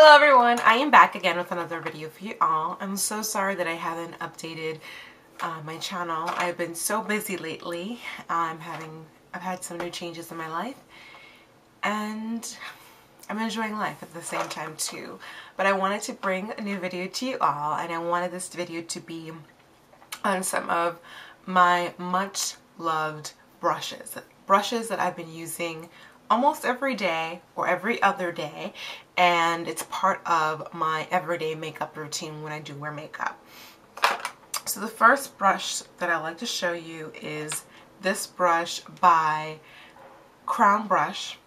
Hello everyone, I am back again with another video for you all. I'm so sorry that I haven't updated my channel. I've been so busy lately. I've had some new changes in my life and I'm enjoying life at the same time too. But I wanted to bring a new video to you all, and I wanted this video to be on some of my much loved brushes. Brushes that I've been using almost every day or every other day, and it's part of my everyday makeup routine when I do wear makeup. So the first brush that I like to show you is this brush by Crown Brush,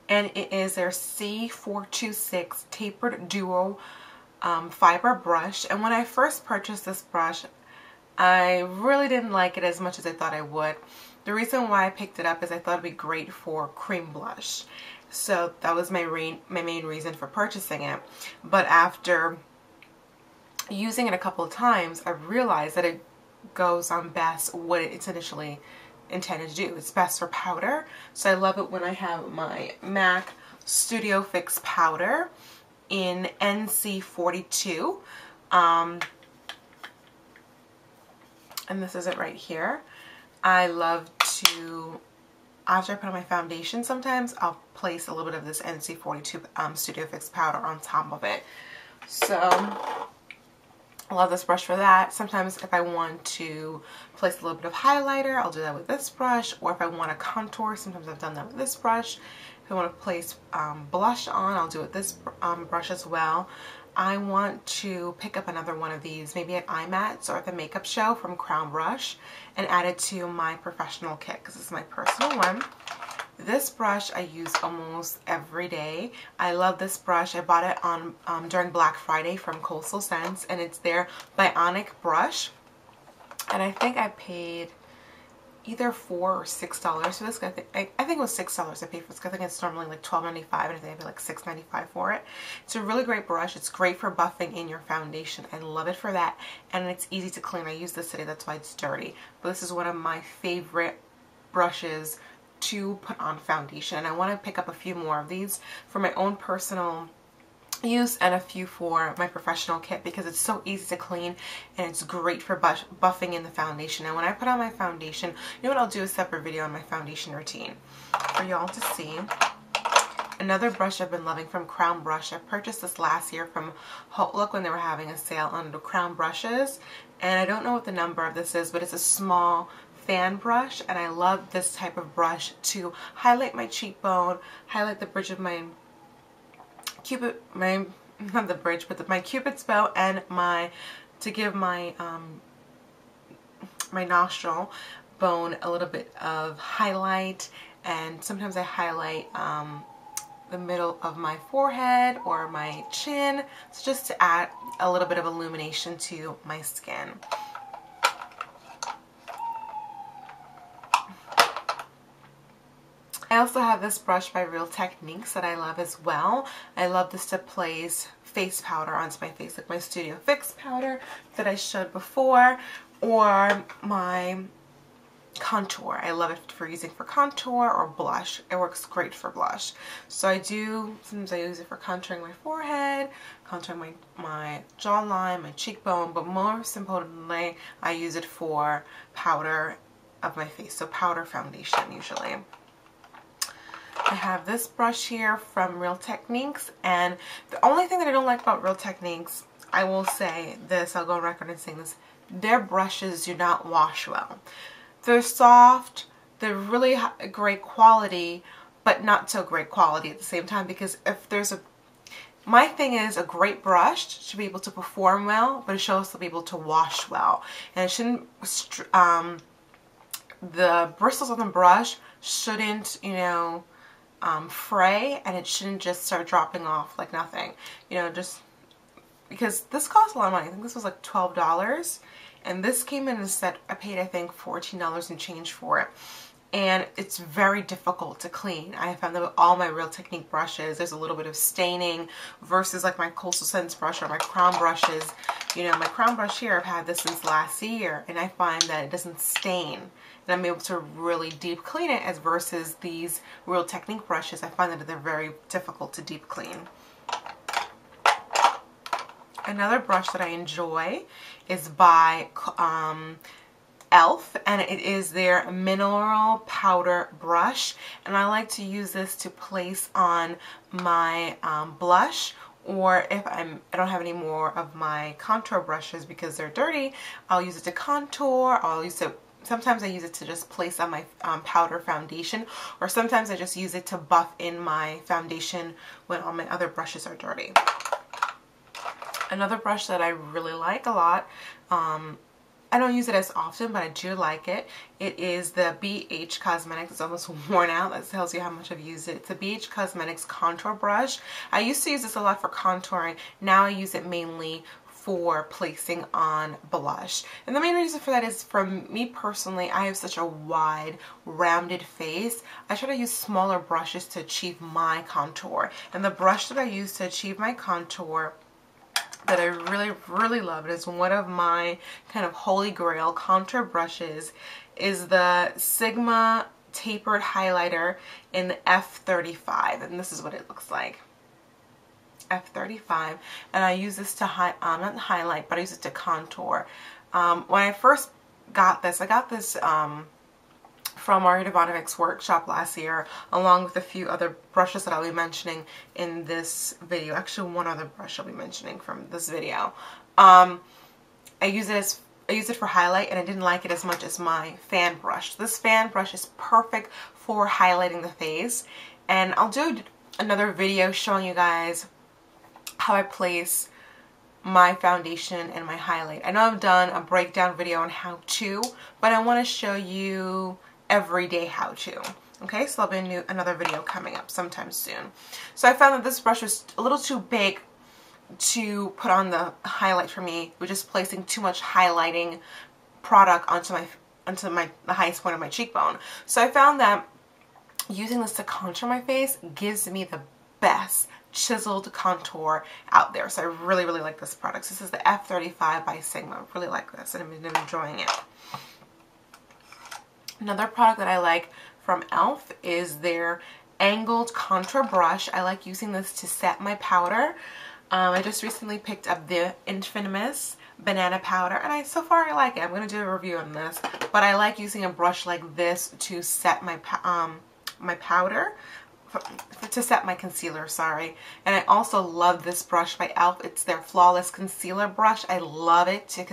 and it is their C426 Tapered Duo Fiber Brush. And when I first purchased this brush, I really didn't like it as much as I thought I would. The reason why I picked it up is I thought it'd be great for cream blush. So that was my main reason for purchasing it. But after using it a couple of times, I realized that it goes on best what it's initially intended to do. It's best for powder. So I love it when I have my MAC Studio Fix powder in NC42. And this is it right here. I love to, after I put on my foundation, sometimes I'll place a little bit of this NC42 Studio Fix powder on top of it. So I love this brush for that. Sometimes if I want to place a little bit of highlighter, I'll do that with this brush. Or if I want to contour, sometimes I've done that with this brush. If I want to place blush on, I'll do it with this brush as well. I want to pick up another one of these, maybe at IMATS or at the Makeup Show from Crown Brush, and add it to my professional kit because this is my personal one. This brush I use almost every day. I love this brush. I bought it on during Black Friday from Coastal Scents, and it's their Bionic brush. And I think I paid either $4 or $6 for this. I think it was $6 I paid for this. I think it's normally like $12.95, and I think I paid like $6.95 for it. It's a really great brush. It's great for buffing in your foundation. I love it for that, and it's easy to clean. I use this today, that's why it's dirty. But this is one of my favorite brushes to put on foundation, and I want to pick up a few more of these for my own personal use and a few for my professional kit because it's so easy to clean and it's great for buffing in the foundation. And when I put on my foundation, you know what, I'll do a separate video on my foundation routine for y'all to see. Another brush I've been loving from Crown Brush. I purchased this last year from Look when they were having a sale on the Crown Brushes, and I don't know what the number of this is, but it's a small fan brush, and I love this type of brush to highlight my cheekbone, highlight the bridge of my not the bridge, but my cupid's bow, and to give my my nostril bone a little bit of highlight. And sometimes I highlight the middle of my forehead or my chin, so just to add a little bit of illumination to my skin. I also have this brush by Real Techniques that I love as well. I love this to place face powder onto my face, like my Studio Fix powder that I showed before, or my contour. I love it for using for contour or blush. It works great for blush. So sometimes I use it for contouring my forehead, contouring my jawline, my cheekbone, but most importantly, I use it for powder of my face, so powder foundation usually. I have this brush here from Real Techniques, and the only thing that I don't like about Real Techniques, I will say this, I'll go on record in saying this, their brushes do not wash well. They're soft, they're really great quality, but not so great quality at the same time, because if there's my thing is a great brush should be able to perform well, but it should also be able to wash well. And it shouldn't, the bristles on the brush shouldn't, you know, fray, and it shouldn't just start dropping off like nothing, you know, just because this costs a lot of money. I think this was like $12, and this came in a set. I paid, I think, $14 and change for it, and it's very difficult to clean. I found that with all my Real Technique brushes, there's a little bit of staining versus like my Coastal Scents brush or my Crown brushes. You know, my Crown brush here, I've had this since last year, and I find that it doesn't stain and I'm able to really deep clean it, as versus these Real Technique brushes. I find that they're very difficult to deep clean. Another brush that I enjoy is by e.l.f. and it is their mineral powder brush, and I like to use this to place on my blush, or if I don't have any more of my contour brushes because they're dirty, I'll use it to contour. Sometimes I use it to just place on my powder foundation, or sometimes I just use it to buff in my foundation when all my other brushes are dirty. Another brush that I really like a lot, I don't use it as often, but I do like it. It is the BH Cosmetics. It's almost worn out. That tells you how much I've used it. It's a BH Cosmetics contour brush. I used to use this a lot for contouring. Now I use it mainly for placing on blush. And the main reason for that is, for me personally, I have such a wide, rounded face. I try to use smaller brushes to achieve my contour. And the brush that I use to achieve my contour that I really love, it is one of my kind of holy grail contour brushes, is the Sigma Tapered Highlighter in the F35, and this is what it looks like. F35, and I use this to not highlight, but I use it to contour. When I first got this, I got this from Maria Devonovic's workshop last year, along with a few other brushes that I'll be mentioning in this video. Actually, one other brush I'll be mentioning from this video. I use it for highlight, and I didn't like it as much as my fan brush. This fan brush is perfect for highlighting the face, and I'll do another video showing you guys how I place my foundation and my highlight. I know I've done a breakdown video on how to, but I want to show you everyday how to. Okay, so there'll be another video coming up sometime soon. So I found that this brush was a little too big to put on the highlight for me. It was just placing too much highlighting product onto the highest point of my cheekbone. So I found that using this to contour my face gives me the best chiseled contour out there. So I really like this product. This is the F35 by Sigma. I really like this, and I've been enjoying it. Another product that I like from e.l.f. is their angled contour brush. I like using this to set my powder. I just recently picked up the Infamous banana powder, and so far I like it. I'm going to do a review on this, but I like using a brush like this to set my my powder, to set my concealer, sorry. And I also love this brush by e.l.f. It's their Flawless Concealer brush. I love it to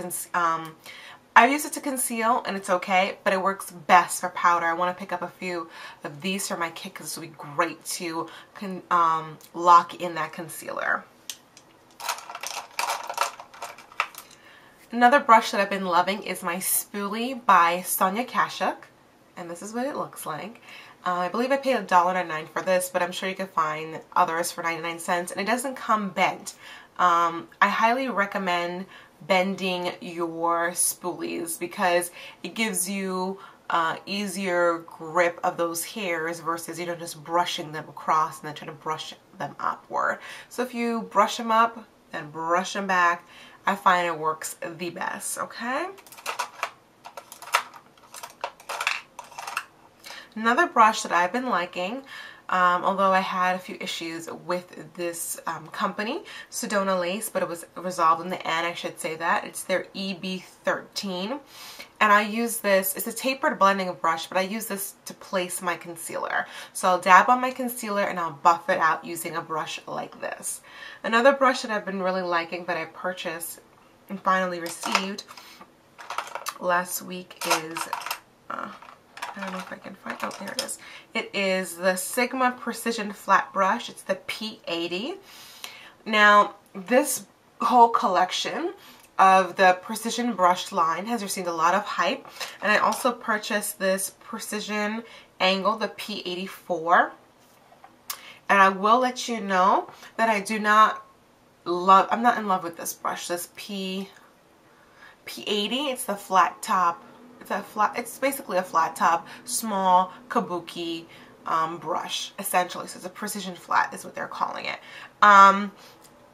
I use it to conceal, and it's okay, but it works best for powder. I want to pick up a few of these for my kit because this would be great to lock in that concealer. Another brush that I've been loving is my Spoolie by Sonia Kashuk, and this is what it looks like. I believe I paid $1.99 for this, but I'm sure you can find others for 99 cents, and it doesn't come bent. I highly recommend bending your spoolies because it gives you easier grip of those hairs versus, you know, just brushing them across and then trying to brush them upward. So if you brush them up and brush them back, I find it works the best, okay? Another brush that I've been liking, although I had a few issues with this company, Sedona Lace, but it was resolved in the end, I should say that. It's their EB13. And I use this, it's a tapered blending brush, but I use this to place my concealer. So I'll dab on my concealer and I'll buff it out using a brush like this. Another brush that I've been really liking that I purchased and finally received last week is, I don't know if I can find, oh, there it is. It is the Sigma Precision Flat Brush. It's the P80. Now, this whole collection of the Precision Brush line has received a lot of hype. And I also purchased this Precision Angle, the P84. And I will let you know that I do not love, I'm not in love with this brush, this P80. It's the flat top. It's basically a flat top, small kabuki brush, essentially. So it's a precision flat is what they're calling it.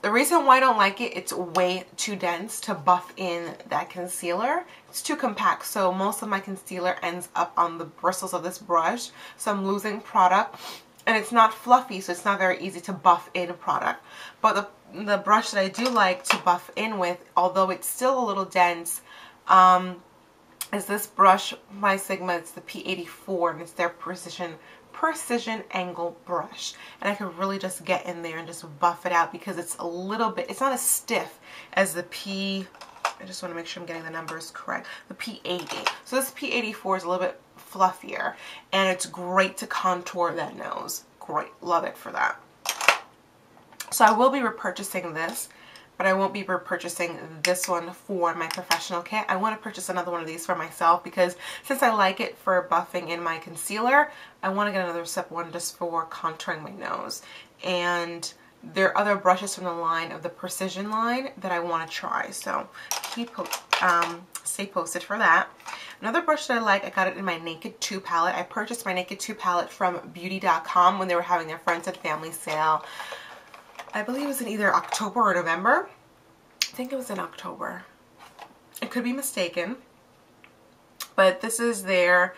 The reason why I don't like it, it's way too dense to buff in that concealer. It's too compact, so most of my concealer ends up on the bristles of this brush, so I'm losing product. And it's not fluffy, so it's not very easy to buff in product. But the brush that I do like to buff in with, although it's still a little dense, is this brush by Sigma. It's the P84, and it's their precision angle brush. And I can really just get in there and just buff it out because it's a little bit, it's not as stiff as the I just want to make sure I'm getting the numbers correct, the P80. So this P84 is a little bit fluffier, and it's great to contour that nose. Great, love it for that. So I will be repurchasing this, but I won't be repurchasing this one for my professional kit. I want to purchase another one of these for myself because since I like it for buffing in my concealer, I want to get another one just for contouring my nose. And there are other brushes from the line of the Precision line that I want to try, so stay posted for that. Another brush that I like, I got it in my Naked 2 palette. I purchased my Naked 2 palette from Beauty.com when they were having their Friends and Family sale. I believe it was in either October or November. I think it was in October. I could be mistaken. But this is their,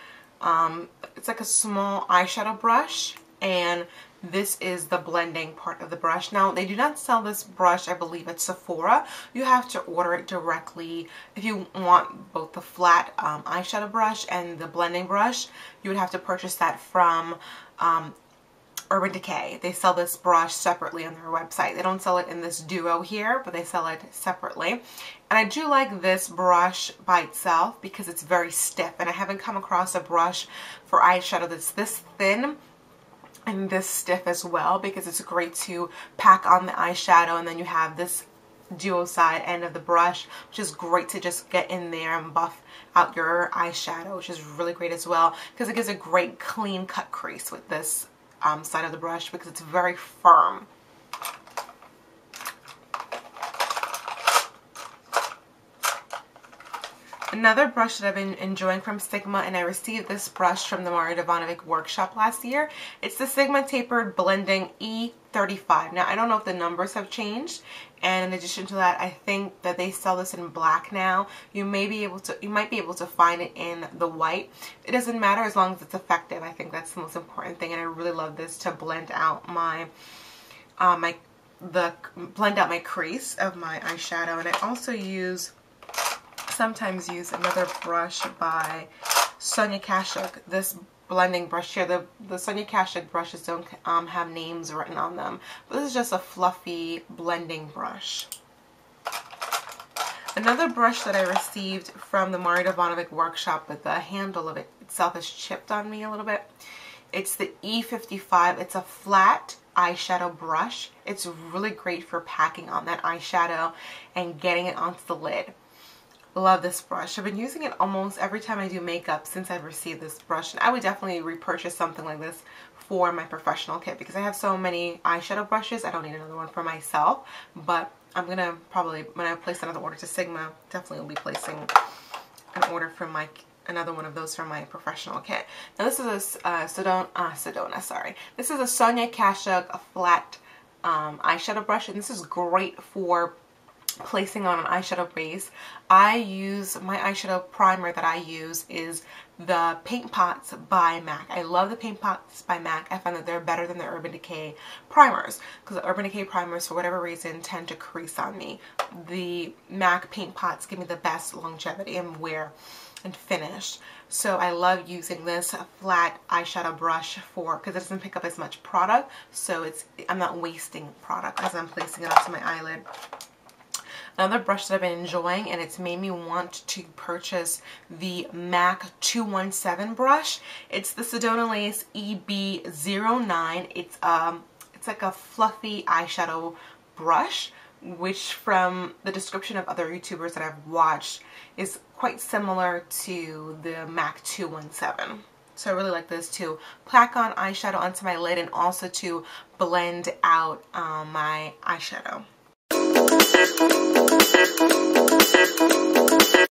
it's like a small eyeshadow brush, and this is the blending part of the brush. Now, they do not sell this brush, I believe, at Sephora. You have to order it directly. If you want both the flat eyeshadow brush and the blending brush, you would have to purchase that from Urban Decay. They sell this brush separately on their website. They don't sell it in this duo here, but they sell it separately. And I do like this brush by itself because it's very stiff, and I haven't come across a brush for eyeshadow that's this thin and this stiff as well, because it's great to pack on the eyeshadow, and then you have this duo side end of the brush, which is great to just get in there and buff out your eyeshadow, which is really great as well because it gives a great clean cut crease with this side of the brush because it's very firm. Another brush that I've been enjoying from Sigma, and I received this brush from the Mario Devanovic workshop last year. It's the Sigma Tapered Blending E35. Now, I don't know if the numbers have changed, and in addition to that, I think that they sell this in black now. You might be able to find it in the white. It doesn't matter as long as it's effective. I think that's the most important thing, and I really love this to blend out my blend out my crease of my eyeshadow. And I also sometimes use another brush by Sonia Kashuk. This blending brush here, the Sonia Kashuk brushes don't have names written on them, but this is just a fluffy blending brush. Another brush that I received from the Mario Devanovic workshop, but the handle of it itself is chipped on me a little bit. It's the E55. It's a flat eyeshadow brush. It's really great for packing on that eyeshadow and getting it onto the lid. Love this brush. I've been using it almost every time I do makeup since I've received this brush, and I would definitely repurchase something like this for my professional kit because I have so many eyeshadow brushes. I don't need another one for myself, but I'm gonna probably, when I place another order to Sigma, definitely will be placing an order for another one of those for my professional kit. Now this is a Sedona, sorry. This is a Sonia Kashuk flat eyeshadow brush, and this is great for placing on an eyeshadow base. My eyeshadow primer that I use is the Paint Pots by MAC. I love the Paint Pots by MAC. I find that they're better than the Urban Decay primers because the Urban Decay primers, for whatever reason, tend to crease on me. The MAC Paint Pots give me the best longevity and wear and finish. So I love using this flat eyeshadow brush because it doesn't pick up as much product, so I'm not wasting product as I'm placing it onto my eyelid. Another brush that I've been enjoying, and it's made me want to purchase the MAC 217 brush. It's the Sedona Lace EB09. It's like a fluffy eyeshadow brush, which from the description of other YouTubers that I've watched is quite similar to the MAC 217. So I really like this to pack on eyeshadow onto my lid and also to blend out my eyeshadow.